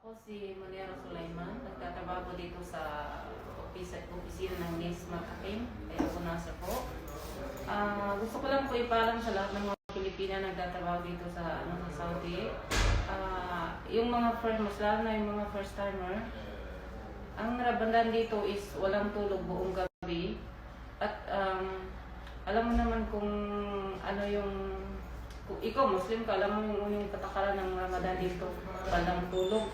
Ako si Monero Sulaiman, nagtatrabaho dito sa opisina ng Nis Makakim, kaya ako nasa po. Gusto ko lang po ipaalam sa lahat ng mga Pilipina na nagtatrabaho dito sa Saudi. Yung mga mas lalo na yung mga first timer, ang Ramadan dito is walang tulog buong gabi. At alam mo naman kung ano yung, kung ikaw Muslim ka, alam mo yung patakaran ng Ramadan dito, walang tulog.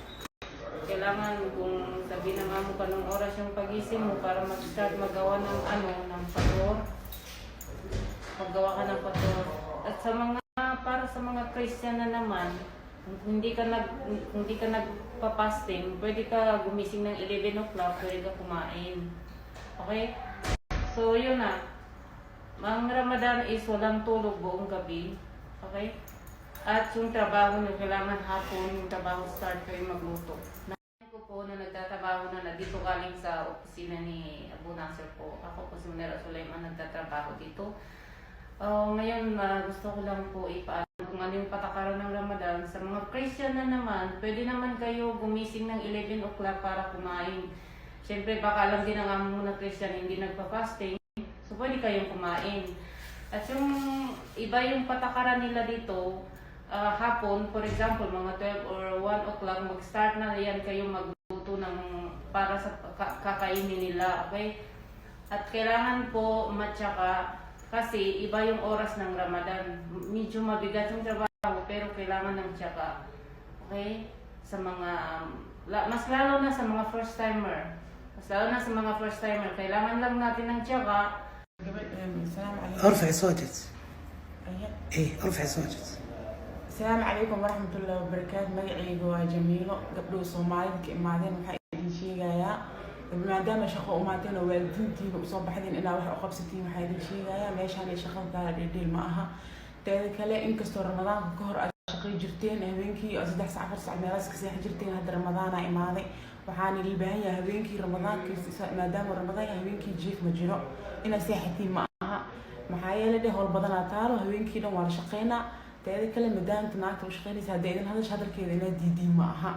Kailangan kung sabihin na mo pa ng oras yung pagising mo para mag-start magawa ng pator. Maggawa ka ng pator. At para sa mga Christian na naman, kung hindi ka nagpa-fasting, pwede ka gumising ng 11 o'clock, pwede ka kumain. Okay? So yun na. Ang Ramadan is walang tulog buong gabi. Okay? At yung trabaho nyo, kailangan hapon yung trabaho start kayo magluto. Nanay ko po na nagtatrabaho na dito galing sa opisina ni Abu Nasser po. Ako po si Monero Sulaiman, nagtatrabaho dito. Ngayon, gusto ko lang po ipaalam kung ano yung patakaran ng Ramadan. Sa mga Christian na naman, pwede naman kayo gumising ng 11 o'clock para kumain. Siyempre, baka alam din ang mga Christian hindi nagpa-fasting. So, pwede kayong kumain. At yung iba yung patakaran nila dito, hapon, for example, mga 12 or 1 o'clock, mag-start na yan kayo magluto para sa kakainin nila, okay? At kailangan po matsaka kasi iba yung oras ng Ramadan. Medyo mabigat yung trabaho pero kailangan ng tsaka, okay? Sa mga, mas lalo na sa mga first timer. Kailangan lang natin ng tsaka. ارفع صوتك. ارفع صوتك. السلام عليكم ورحمة الله وبركاته. مقعي waa Jamiilo gabdho Soomaalida ka imaadeen waxaa idin sheegayaa maadaama shaqo umaadeen oo waalidiintiina usoo baxdeen inaa wax u qabsatiin waxaa idin sheegayaa meeshaan ay shaqada taala dhedheel ma aha. teeda kale inkastoo ramadaanka ka hor aad shaqay jirteen habeenkii 3 saac 4 saac meelaas ka seexan jirteen hadda ramadaana imaaday waxaana lii baahan yahay habeenkii ramadaankiisa maadaama ramadaan habeenkii jiif ma jiro inaa seexatiin ma aha maxaa yeelay dhe howl badanaa taalo habeenkii dhan waa la shaqaynaa. teeda kale maadaamta naagta u shaqaynaysa haddii idin hadalkeeda inaa diidiin ma aha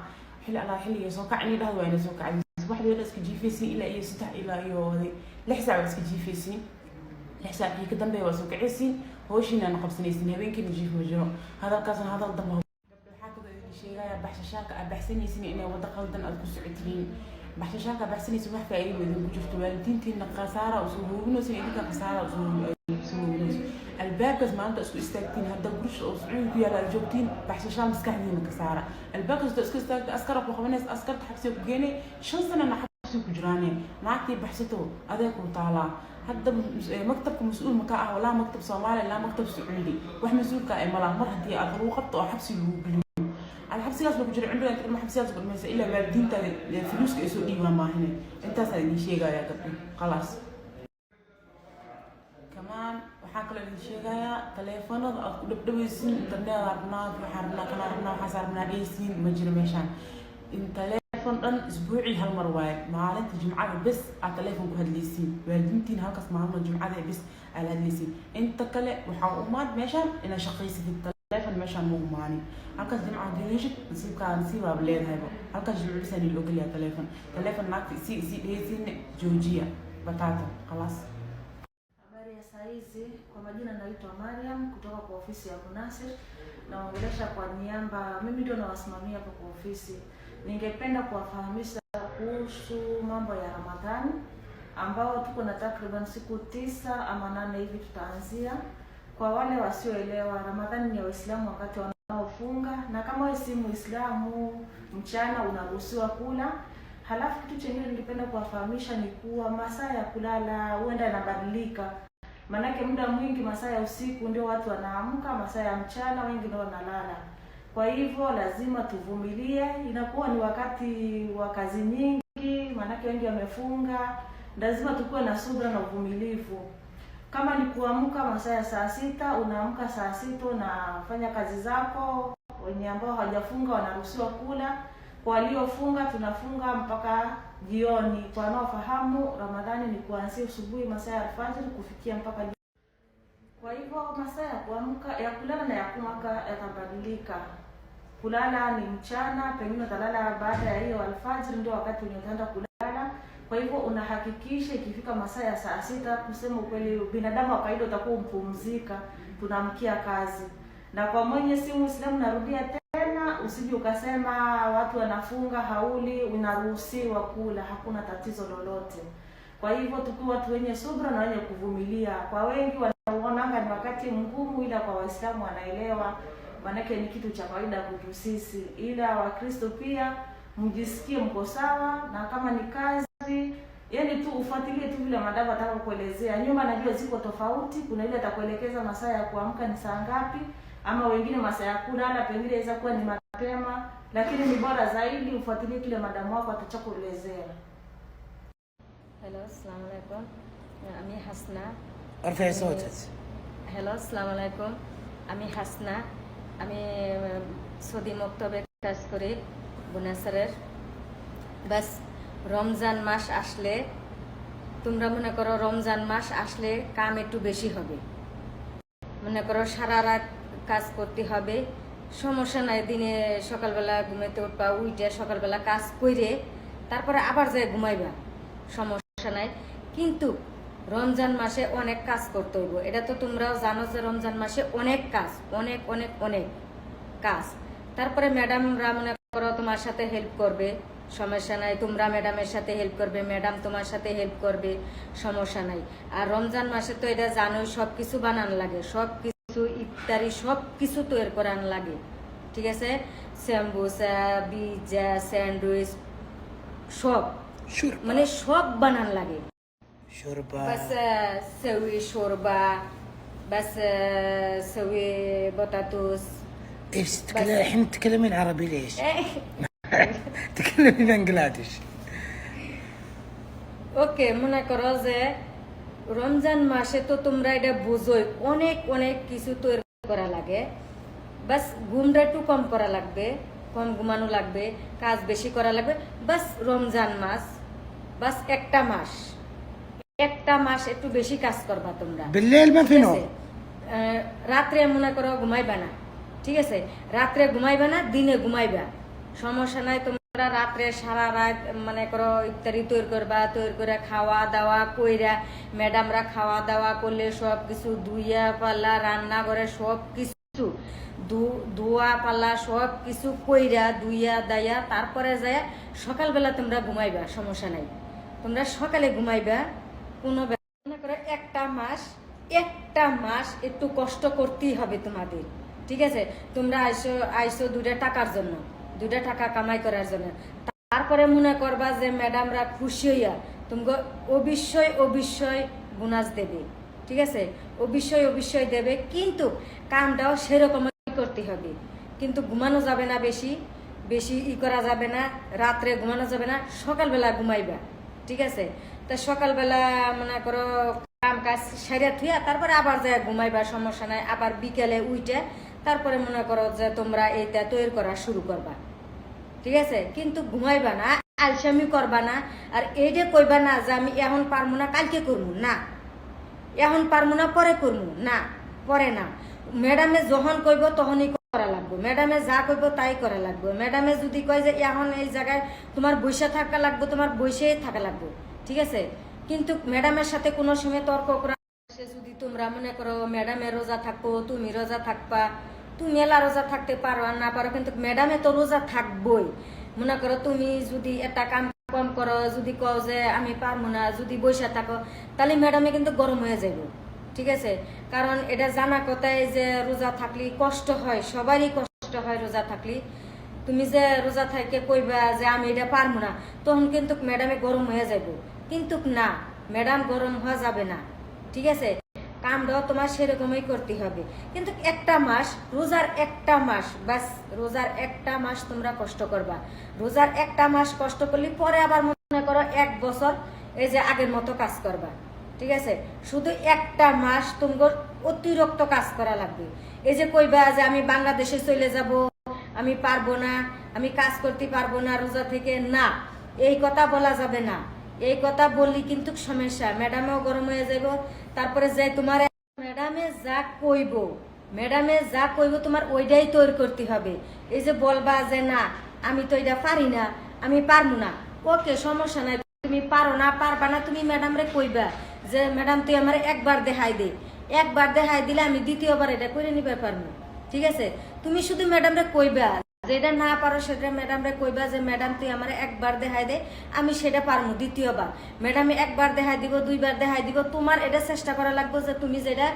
xilliga soo kac inay dhahdo waa inay soo kacday waxdeeda iska jiifaysiin ilaa iyo 3 ilaa iyo 6 saac waa iska jiifaysiin 6 saac ka dambeeya waa soo kacaysiin hawshiina qabsanaysiin habeenkiina jiif ma jiro hadalkaasna hadal dambe waxaa kaloo idin sheegayaa baxshashaaka aad baxsanaysiin inay waddo qaldan aad ku socotiin baxshashaaka aad baxsanaysiin wax faa'iido idinku jirto waalidiintiina khasaara usoo hooginaysa idinka khasaara usoo hooginaysa albaabkaas maanta isku istaagtiin hadda gurish oo Sacuudi ku yaala joogtiin baxshashaan maskaxdiina ka saara albaabkaas isku istaagta askar ku qabanaysa askarta xabsi ku geenay 5 sano xabsi ku jiraanay naagtii baxsato adeeg ku taala hadda maktabka mas'uul ma ka ah wala maktab Soomaali la maktab Sacuudi wax mas'uulka ay malaha mar hadii aad ruuq qabto oo xabsi lagu geliyo الحبسيات لو جري عندنا كده حبسيات قبل ما إلا والدين تاني فلوس كيسو ديوان ما هنا أنت سألني شيء جاي قبل خلاص كمان وحاكل لي شيء جاي تليفونه دبدويسين تبني عربنا وحربنا كنا عربنا وحسابنا ديسين مجري مشان التليفون دن أسبوعي هالمرواي معلت جمعة بس على تليفون بهالليسين والدين هالكاس معلنا جمعة بس على هالليسين أنت كله وحاومات مشان إن شقيسي في التليفون مشان مو ماني halkaas jimcaha diinashid nasiibaa leedahayba halkaas jimcisaan loo geliyaa telefoon naagta si dhehaysiin joojiya batata خلاص. Habari ya saizi, kwa majina naitwa Mariam kutoka kwa ofisi ya Abu Nasser. Naongelesha kwa niaba, mimi ndio nawasimamia hapa kwa ofisi. Ningependa kuwafahamisha kuhusu mambo ya Ramadhani ambao tuko na takriban siku 9 ama 8 hivi tutaanzia. Kwa wale wasioelewa, Ramadhani ni Waislamu wakati wanaofunga, na kama wewe si Muislamu mchana unaruhusiwa kula. Halafu kitu chengine ningependa kuwafahamisha ni kuwa masaa ya kulala huenda yanabadilika. Manake muda mwingi masaa ya usiku ndio watu wanaamka, masaa ya mchana wengi ndio wanalala. Kwa hivyo lazima tuvumilie, inakuwa ni wakati wa kazi nyingi, manake wengi wamefunga, lazima tukue na subira na uvumilivu. Kama ni kuamka masaa ya saa 6, unaamka saa 6 unafanya kazi zako. Wenye ambao hawajafunga wanaruhusiwa kula. Kwa waliofunga tunafunga mpaka jioni. Kwa wanaofahamu Ramadhani ni kuanzia asubuhi masaa ya alfajiri kufikia mpaka jioni. Kwa hivyo masaa ya kuamka, ya kulala na ya kuamka yatabadilika. kulala ni mchana, pengine utalala baada ya hiyo alfajiri, ndio wakati wenye utaenda kulala. Kwa hivyo unahakikisha ikifika masaa ya saa 6, kusema ukweli, binadamu wa kawaida utakuwa umpumzika, tunamkia kazi. Na kwa mwenye si Muislamu, narudia tena, usije ukasema watu wanafunga hauli, unaruhusiwa kula, hakuna tatizo lolote. Kwa hivyo tukiwa watu wenye subra na wenye kuvumilia. Kwa wengi wanaonanga ni wakati mgumu, ila kwa Waislamu wanaelewa, manake ni kitu cha kawaida kwetu sisi. Ila Wakristo pia mjisikie mko sawa, na kama ni kazi, yani tu ufuatilie tu vile madamu atakapokuelezea. Nyumba najua ziko tofauti, kuna ile atakuelekeza masaa ya kuamka ni saa ngapi, ama wengine masaa ya kulala pengine inaweza kuwa ni mapema, lakini ni bora zaidi ufuatilie kile madamu wako atachakuelezea. Hello, assalamu alaikum. আমি Hasna. ارفعي صوتك. Hello, আসসালামু আলাইকুম। আমি হাসনা। আমি Saudi মক্তবে কাজ করি বুনাসেরের। বাস রমজান মাস আসলে তোমরা মনে করো রমজান মাস আসলে কাম একটু বেশি হবে। মনে করো সারা রাত কাজ করতে হবে, সমস্যা নাই। দিনে সকালবেলা ঘুমাইতে উঠবা, উইটা সকালবেলা কাজ করে তারপরে আবার যায় ঘুমাইবা, সমস্যা নাই। কিন্তু রমজান মাসে অনেক কাজ করতে হইব, এটা তো তোমরাও জানো যে রমজান মাসে অনেক কাজ, অনেক অনেক অনেক কাজ। তারপরে ম্যাডামরা মনে করো তোমার সাথে হেল্প করবে, সমস্যা নাই। তোমরা ম্যাডামের সাথে হেল্প করবে, ম্যাডাম তোমার সাথে হেল্প করবে, সমস্যা নাই। আর রমজান মাসে তো এটা জানোই, সব কিছু বানান লাগে, সব কিছু ইফতারি সব কিছু তৈরি করান লাগে, ঠিক আছে? স্যাম্বুসা, পিৎজা, স্যান্ডউইচ সব মানে সব বানান লাগে। شوربة بس سوي شوربة، بس سوي بطاطس. ايش تتكلم الحين؟ تتكلمين عربي ليش؟ تتكلمي بنجلاديش. ওকে, মনে করো যে রমজান মাসে তো তোমরা এটা বুঝোই, অনেক অনেক কিছু তৈরি করা লাগে। বাস ঘুমটা একটু কম করা লাগবে, কম ঘুমানো লাগবে, কাজ বেশি করা লাগবে। বাস রমজান মাস, বাস একটা মাস একটু বেশি কাজ করবা তোমরা। بالليل ما في نوم। রাত্রে মনে করো ঘুমাইবা না, ঠিক আছে? রাত্রে ঘুমাইবা না, দিনে ঘুমাইবা, সমস্যা নাই। তোমরা রাত্রে সারা রাত মনে করো ইফতারি তৈরি করবা, তৈরি করে খাওয়া দাওয়া কইরা, ম্যাডামরা খাওয়া দাওয়া করলে সব কিছু ধুইয়া পাল্লা, রান্না করে সব কিছু ধোয়া পাল্লা সব কিছু কইরা ধুইয়া দাইয়া তারপরে যায় সকালবেলা তোমরা ঘুমাইবা, সমস্যা নাই। তোমরা সকালে ঘুমাইবা, কোনো মনে করো একটা মাস একটু কষ্ট করতেই হবে তোমাদের, ঠিক আছে? তোমরা আইসো 2টা টাকার জন্য, 2টা টাকা কামাই করার জন্য। তারপরে মনে করবা যে ম্যাডামরা খুশি হইয়া তোমাকে অবশ্যই বোনাস দেবে, ঠিক আছে? অবশ্যই দেবে, কিন্তু কামটাও সেরকমই করতে হবে। কিন্তু ঘুমানো যাবে না, বেশি করা যাবে না, রাত্রে ঘুমানো যাবে না, সকালবেলা ঘুমাইবা, ঠিক আছে? তা সকালবেলা মনে করো কাম কাজ সেরে থুয়া তারপরে আবার যায় ঘুমাইবা, সমস্যা নাই। আবার বিকেলে উইটে তারপরে মনে করো যে তোমরা এইটা তৈরি করা শুরু করবা, ঠিক আছে? কিন্তু ঘুমাইবা না, আলসামি করবা না, আর এইটা কইবা না যে আমি এখন পারবো না, কালকে করবো না, এখন পারবো না, পরে করবো না, পরে না। ম্যাডামে যখন কইব তখনই করা লাগবে, ম্যাডামে যা কইব তাই করা লাগবে। ম্যাডামে যদি কয় যে এখন এই জায়গায় তোমার বসে থাকা লাগবে, তোমার বসেই থাকা লাগবে, ঠিক আছে? কিন্তু ম্যাডামের সাথে কোনো সময় তর্ক করা, যদি তোমরা মনে করো ম্যাডামে রোজা থাকবো, তুমি রোজা থাকবা, তুমি এলা রোজা থাকতে পারো আর না পারো, কিন্তু ম্যাডামে তো রোজা থাকবই। মনে করো তুমি যদি একটা কাম কম করো, যদি কও যে আমি পারবো না, যদি বসে থাকো, তাহলে ম্যাডামে কিন্তু গরম হয়ে যাবে, ঠিক আছে? কারণ এটা জানা কথাই যে রোজা থাকলে কষ্ট হয়, সবারই কষ্ট হয় রোজা থাকলে। তুমি যে রোজা থাকে কইবা যে আমি এটা পারবো না, তখন কিন্তু ম্যাডামে গরম হয়ে যাবে। কিন্তু না, ম্যাডাম গরম হওয়া যাবে না, ঠিক আছে? কামটাও তোমার সেরকমই করতে হবে। কিন্তু একটা মাস, রোজার একটা মাস, বাস রোজার একটা মাস তোমরা কষ্ট করবা। রোজার একটা মাস কষ্ট করলে পরে আবার মনে করো 1 বছর এই যে আগের মতো কাজ করবা, ঠিক আছে? শুধু একটা মাস তোমার অতিরিক্ত কাজ করা লাগবে। এই যে কইবা যে আমি বাংলাদেশে চলে যাব, আমি পারবো না, আমি কাজ করতে পারবো না রোজা থেকে, না, এই কথা বলা যাবে না। এই কথা বললি কিন্তু সমস্যা, ম্যাডামেও গরম হয়ে যাব। তারপরে যে তোমার ম্যাডামে যা কইব ম্যাডামে যা কইব তোমার ওইটাই তৈরি করতে হবে। এই যে বলবা যে না আমি তো এটা পারি না, আমি পারবো না, ওকে সমস্যা নাই, তুমি পারো না পারবা না তুমি ম্যাডামরে কইবা যে ম্যাডাম তুই আমার একবার দেখাই দে, একবার দেখাই দিলে আমি দ্বিতীয়বার এটা করে নিতে পারবো। ঠিক আছে, তুমি শুধু ম্যাডামরে কইবা, যেটা না পারো সেটা ম্যাডামরে কইবা যে ম্যাডাম তুই আমার একবার দেখাই দে, আমি সেটা পারবো দ্বিতীয়বার। ম্যাডামে একবার দেখাই দিব, দুইবার দেখাই দিব, তোমার এটা চেষ্টা করা লাগবে যে তুমি যেটা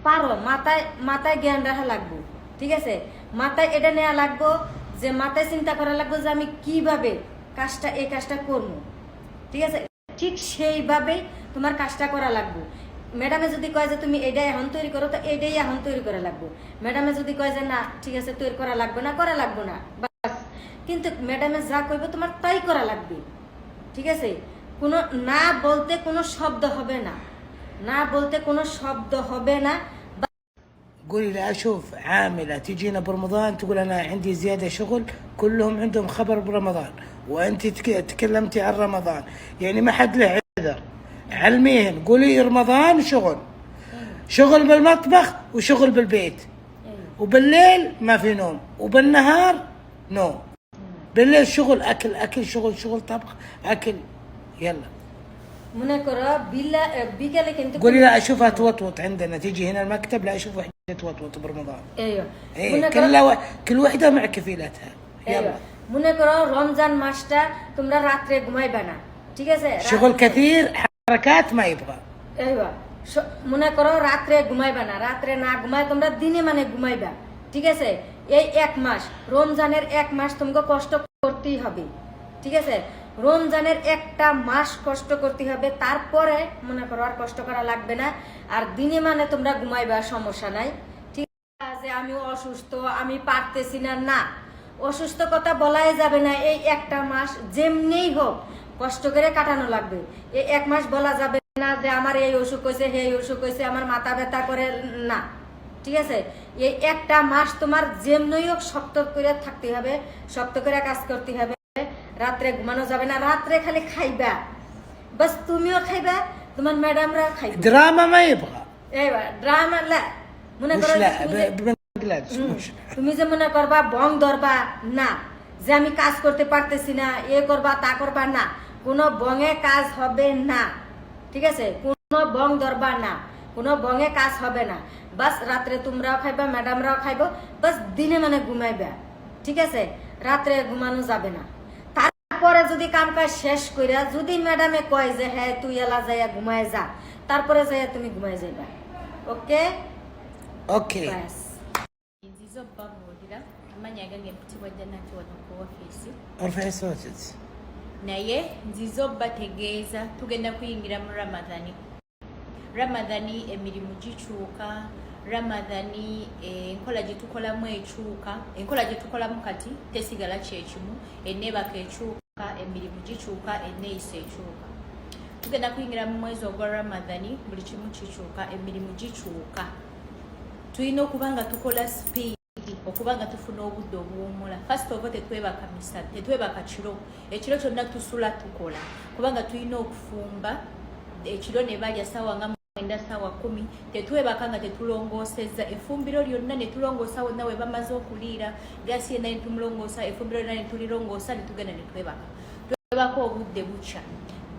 পারো, মাথায় মাথায় জ্ঞান রাখা লাগবে। ঠিক আছে, মাথায় এটা নেওয়া লাগবে যে মাথায় চিন্তা করা লাগবে যে আমি কিভাবে কাজটা এই কাজটা করবো। ঠিক আছে, ঠিক সেইভাবেই তোমার কাজটা করা লাগবে। ম্যাডামে যদি কয় যে তুমি এইটাই এখন তৈরি করো, তো এইটাই এখন তৈরি করা লাগবে। ম্যাডামে যদি কয় যে না ঠিক আছে তৈরি করা লাগবে না, করা লাগবে না, বাস। কিন্তু ম্যাডামে যা কইবে তোমার তাই করা লাগবে। ঠিক আছে, কোনো না বলতে কোনো শব্দ হবে না, না বলতে কোনো শব্দ হবে না। قولي لا أشوف عاملة تجينا برمضان تقول أنا عندي زيادة شغل، كلهم عندهم خبر برمضان وأنت تكلمتي عن رمضان، يعني ما حد له عذر. علميهن قولي رمضان شغل، شغل بالمطبخ وشغل بالبيت، وبالليل ما في نوم، وبالنهار نوم. بالليل شغل أكل، أكل شغل، شغل طبخ أكل. يلا মনে করো বিকালে কিন্তু قولي لا أشوفها توطوط عندنا، تيجي هنا المكتب لا أشوف وحدة توطوط برمضان. ايوه إيه মনে করো كل وحدة مع كفيلتها. يلا মনে করো রমজান মাসটা তোমরা রাত্রে ঘুমাইবা না। ঠিক আছে, شغل كثير حركات ما يبغى. এইবা মনে করো রাত্রে ঘুমাইবা না, রাত্রে না ঘুমাই তোমরা দিনে মানে ঘুমাইবা। ঠিক আছে, এই 1 মাস রমজানের 1 মাস তোমাকে কষ্ট করতেই হবে। ঠিক আছে, রমজানের 1টা মাস কষ্ট করতে হবে, তারপরে মনে করো আর কষ্ট করা লাগবে না। আর দিনে মানে তোমরা ঘুমাইবা, সমস্যা নাই। ঠিক আছে, আমি অসুস্থ আমি পারতেছি না, না অসুস্থ কথা বলাই যাবে না। এই 1টা মাস যেমনিই হোক কষ্ট করে কাটানো লাগবে। এই 1 মাস বলা যাবে না যে আমার এই অসুখ হয়েছে, এই অসুখ হয়েছে, আমার মাথা ব্যথা করে, না। ঠিক আছে, এই 1টা মাস তোমার যেমনই হোক শক্ত করে থাকতে হবে, শক্ত করে কাজ করতে হবে। রাত্রে ঘুমানো যাবে না, রাত্রে খালি খাইবা, বাস তুমিও খাইবা, তোমার ম্যাডামরা খাইবা। دراما ما يبغى. এইবার ড্রামা লা মনে مش করো لا তুমি যে- بنجلاديش مش. তুমি যে মনে করবা বং ধরবা না, যে আমি কাজ করতে পারতেছি না, এ করবা তা করবা না, কোনো বঙে কাজ হবে না। ঠিক আছে, কোনো বং ধরবা না, কোনো বঙে কাজ হবে না। বাস রাত্রে তোমরাও খাইবা, ম্যাডামরাও খাইবো, বাস দিনে মানে ঘুমাইবা। ঠিক আছে, রাত্রে ঘুমানো যাবে না। তারপরে যদি কাম কাজ শেষ কইরা যদি ম্যাডামে কয় যে হ্যাঁ তুই এলা যাইয়া ঘুমায় যা, তারপরে যাইয়া তুমি ঘুমায় যাইবা। ওকে, اوكي. বাস। nziza obbabuulira amannya gange mpitibwa Jannati wano ku ofiisi ارفعي صوتك. naye nziza obbategeeza tugenda kuyingira mu ramadhani emirimu gikyuka, ramadhani enkola gye tukolamu ekyuka, enkola gye tukolamu kati tesigala kyekimu, enneebaka ekyuka, emirimu gikyuka, enneeyisa ekyuka. Tugenda kuyingira mu mwezi ogwa ramadhani, buli kimu kikyuka, emirimu gikyuka. Tulina okuba nga tukola sipiidi okuba nga tufuna obudde obuwummula. First of all tetwebaka misana, tetwebaka kiro, ekiro kyonna tusula tukola kubanga tulina okufumba ekiro ne balya ssaawa nga 9 ssaawa 10, tetwebaka nga tetulongoosezza efumbiro lyonna ne tulongoosa wonna we bamaze okuliira, gaasi yenna ne tumulongoosa, efumbiro lyonna ne tulirongoosa ne tugenda ne twebaka obudde bukya.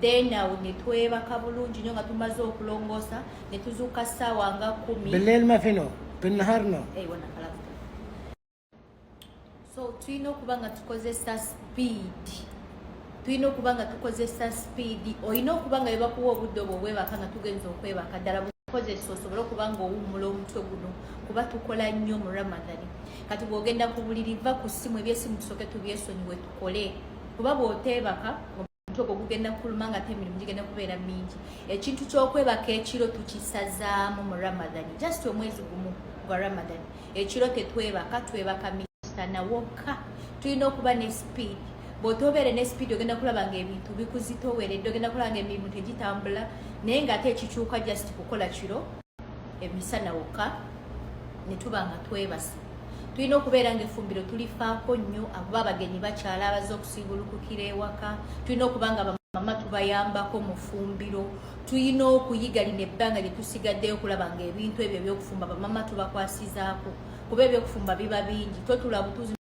Then awo ne twebaka bulungi nnyo nga tumaze okulongoosa ne tuzuuka ssaawa nga 10. بالليل ما في نوم، بالنهار نوم. So tulina okuba nga tukozesa speed, tulina okuba nga tukozesa speed. Olina okuba nga bebakuwa obudde obwo obwebaka nga tugenza okwebaka ddala bukozesa osobole okuba nga owummula omutwe guno kuba tukola nnyo mu Ramadhani. Kati bw'ogenda ku buliri va ku ssimu, ebyessimu tusooke tubyesonyiwe tukole kuba bw'oteebaka omutwe ogwo gugenda kuluma nga ate emirimu gigenda kubeera mingi. Ekintu ky'okwebaka ekiro tukisazaamu mu Ramadhani, just omwezi gumu gwa Ramadhani. Ekiro tetwebaka, twebaka misana wokka. Tulina okuba ne speed. Bw'otobeere ne speed ogenda kulaba nga ebintu bikuzitoweredde, ogenda kulaba nga emirimu tegitambula, naye ng'ate ekikyuka just kukola kiro emisana wokka ne tuba nga twebase. Tulina okubeera nga effumbiro tulifaako nnyo, abo abagenyi bakyala abaze okusiibulukukira ewaka. Tulina okuba nga mama tubayambako mu fumbiro tuyina okuyiga lino ebbanga lye tusigaddeyo okulaba nga ebintu ebyo ebyokufumba bamama tubakwasizaako kuba ebyokufumba biba bingi totula butuzi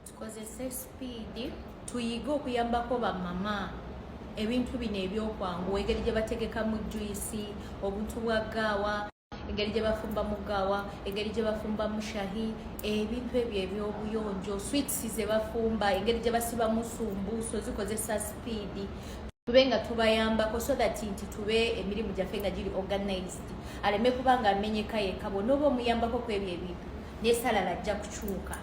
tukozese speed tuyige okuyambako bamama ebintu bino ebyokwangu engeri gye bategekamu juisi obuntu bwa gaawa engeri gye bafumba mu gaawa engeri gye bafumba mu shahi ebintu ebyo ebyobuyonjo sweets ze bafumba engeri gye basibamu sumbuso zikozesa speed tube nga tubayambako so that nti tube emirimu gyaffe nga giri organized aleme kubanga amenyeka yekka bw'ona oba omuyambako ku ebyo ebintu n'esalala ajja kukyuka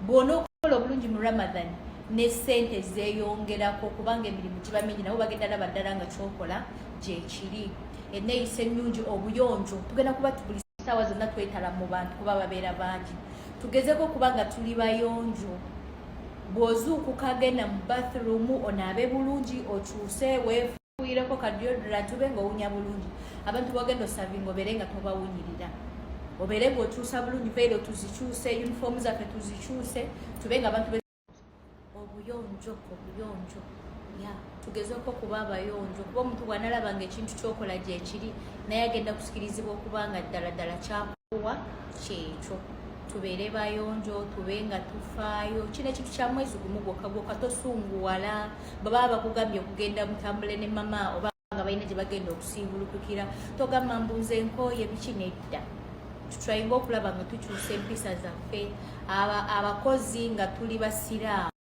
bw'ona okukola obulungi mu Ramadan ne sente zeeyongerako kubanga emirimu giba mingi nabo bagenda laba ddala nga kyokola gyekiri enneeyisa ennungi obuyonjo tugenda kuba buli ssaawa zonna twetala mu bantu kuba babeera bangi tugezeko kubanga tuli bayonjo bw'ozuukuka agenda mu bathroom onaabe bulungi okyuse weefuuyireko kadyodra tube ng'owunya bulungi abantu bogenda osavinga obeere nga tobawunyirira obeere ng'okyusa bulungi feero tuzikyuse uniform zaffe tuzikyuse tube nga abantu obuyonjo ya tugezeko kuba abayonjo kuba omuntu bw'analaba nga ekintu kyokola gyekiri naye agenda kusikirizibwa okubanga ddala kyakuwa kyekyo tubeere bayonjo tube nga tufaayo kino ekintu kya mwezi gumu gwokka tosunguwala baba bakugambye okugenda mutambule ne mama oba nga balina gye bagenda okusiibulukukira togamba mbunze nkooye biki nedda tutwayinga okulaba nga tukyusa empisa zaffe abakozi nga tuli basiraamu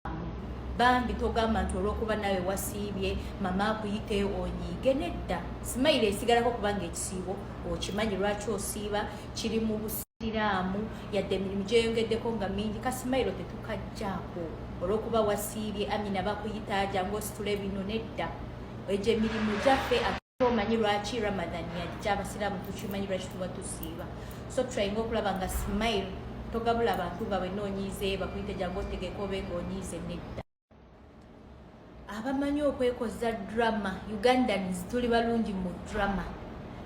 bambi togamba nti olw'okuba nawe wasiibye mama akuyite onyiige nedda simayiro esigalako kubanga ekisiibo okimanyi lwaki osiiba kiri mu busiraamu yadde emirimu gyeyongeddeko nga mingi kasimayiro tetukajjaako olw'okuba wasiibye amina bakuyita jangu ositule bino nedda egyo emirimu gyaffe ate omanyi lwaki Ramadan yajja abasiraamu tukimanyi lwaki tuba tusiiba so tutwayinga okulaba nga simayiro togabula abantu nga wenna onyiize bakuyite jangu otegeka obe ng'onyiize nedda abamanyi okwekoza drama Ugandans tuli balungi mu drama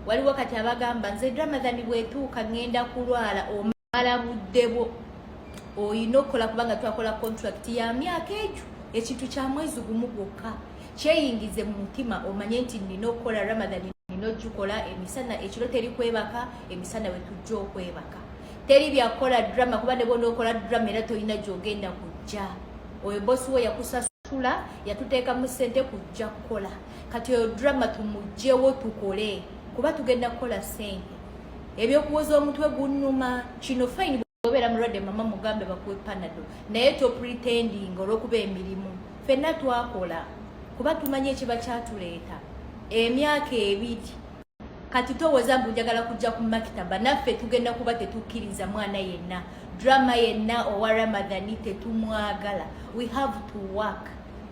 waliwo kati abagamba nze Ramadan bwetuuka ngenda kulwala omala budde bwo oyina okukola kubanga twakola contract ya myaka egyo ekintu kya mwezi gumu gwokka kyeyingize mu mutima omanye nti nina okukola Ramadan nina ogikola emisana ekiro teri kwebaka emisana wetujja okwebaka teri byakola drama kuba ne bona okola drama era toyina gyogenda kujja oyo bosi we yakusasula yatuteeka mu ssente kujja kukola kati oyo drama tumugjewo tukole kuba tugenda kukola ssente ebyokuwoza omutwe gunnuma kino fine obeera mulwadde mama mugambe bakuwe panado naye to pretending olw'okuba emirimu ffenna twakola kuba tumanyi ekiba kyatuleeta emyaka ebiri kati towoza mbu njagala kujja ku makitaba naffe tugenda kuba tetukkiriza mwana yenna drama yenna owa Ramadani tetumwagala we have to work